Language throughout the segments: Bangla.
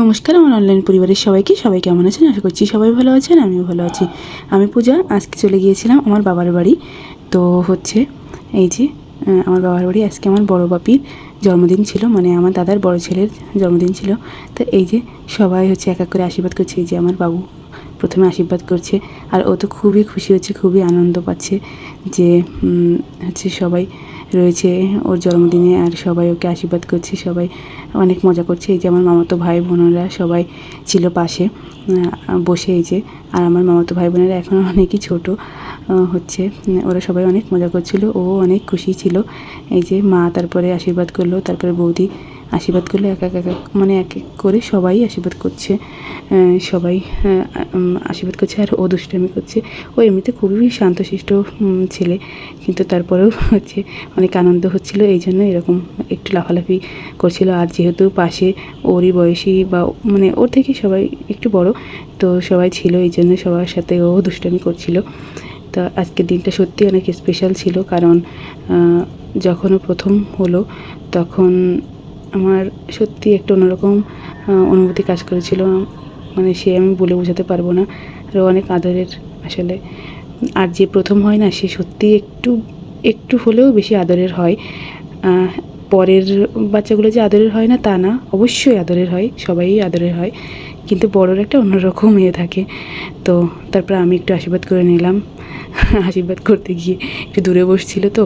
নমস্কার, আমার অনলাইন পরিবারের সবাই কেমন আছেন? আশা করছি সবাই ভালো আছেন, আমিও ভালো আছি। আমি পূজা। আজকে চলে গিয়েছিলাম আমার বাবার বাড়ি। তো হচ্ছে এই যে আমার বাবার বাড়ি আজকে আমার বড় বাপির জন্মদিন ছিল, মানে আমার দাদার বড় ছেলের জন্মদিন ছিল। তো এই যে সবাই হচ্ছে এক এক করে আশীর্বাদ করছে। এই যে আমার বাবু প্রথমে আশীর্বাদ করছে, আর ও তো খুবই খুশি হচ্ছে, খুবই আনন্দ পাচ্ছে যে হচ্ছে সবাই রয়েছে ওর জন্মদিনে, আর সবাই ওকে আশীর্বাদ করছে, সবাই অনেক মজা করছে। এই যে আমার মামাতো ভাই বোনেরা সবাই ছিল পাশে বসে। এই যে আর আমার মামাতো ভাই বোনেরা এখনও অনেকই ছোটো হচ্ছে, ওরা সবাই অনেক মজা করছিল, ও অনেক খুশি ছিল। এই যে মা তারপরে আশীর্বাদ করলো, তারপরে বৌদি আশীর্বাদ করলো, এক এক মানে এক এক করে সবাই আশীর্বাদ করছে, সবাই আশীর্বাদ করছে। আর ও দুষ্টামি করছে। ও এমনিতে খুবই শান্তশিষ্ট ছেলে, কিন্তু তারপরেও হচ্ছে অনেক আনন্দ হচ্ছিল, এই জন্য এরকম একটু লাফালাফি করছিল। আর যেহেতু পাশে ওরই বয়সী বা মানে ওর থেকে সবাই একটু বড়, তো সবাই ছিল, এই জন্য সবার সাথে ও দুষ্টামি করছিল। তো আজকের দিনটা সত্যি অনেক স্পেশাল ছিল, কারণ যখন ও প্রথম হলো তখন আমার সত্যি একটা অন্যরকম অনুভূতি কাজ করেছিল, মানে সে আমি বলে বোঝাতে পারবো না। আর অনেক আদরের আসলে। আর যে প্রথম হয় না, সে সত্যি একটু একটু হলেও বেশি আদরের হয়। পরের বাচ্চাগুলো যে আদরের হয় না তা না, অবশ্যই আদরের হয়, সবাই আদরের হয়, কিন্তু বড়োর একটা অন্যরকম ইয়ে থাকে। তো তারপর আমি একটু আশীর্বাদ করে নিলাম। আশীর্বাদ করতে গিয়ে একটু দূরে বসছিল, তো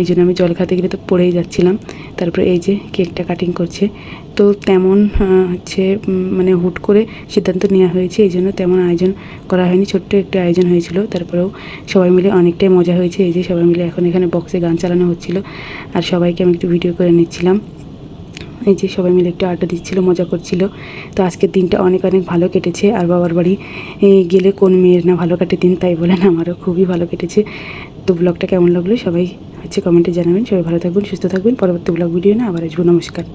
এই জন্য আমি জল খেতে গেলে তো পড়েই যাচ্ছিলাম। তারপরে এই যে কেকটা কাটিং করছে, তো তেমন হচ্ছে মানে হুট করে সিদ্ধান্ত নেওয়া হয়েছে, এই জন্য তেমন আয়োজন করা হয়নি, ছোট্ট একটু আয়োজন হয়েছিল। তারপরেও সবাই মিলে অনেকটাই মজা হয়েছে। এই যে সবাই মিলে এখন এখানে বক্সে গান চালানো হচ্ছিল, আর সবাইকে আমি একটু ভিডিও করে নিচ্ছিলাম। এই যে সবাই মিলে একটু আড্ডা দিচ্ছিল, মজা করছিল। তো আজকের দিনটা অনেক অনেক ভালো কেটেছে। আর বাবার বাড়ি গেলে কোন মেয়ের না ভালো কাটে দিন, তাই বলেন আমারও খুবই ভালো কেটেছে। তো ব্লগটা কেমন লাগলো সবাই হচ্ছে কমেন্টে জানাবেন। সবাই ভালো থাকবেন, সুস্থ থাকবেন। পরবর্তী ব্লগ ভিডিও না আবার আসবো। নমস্কার।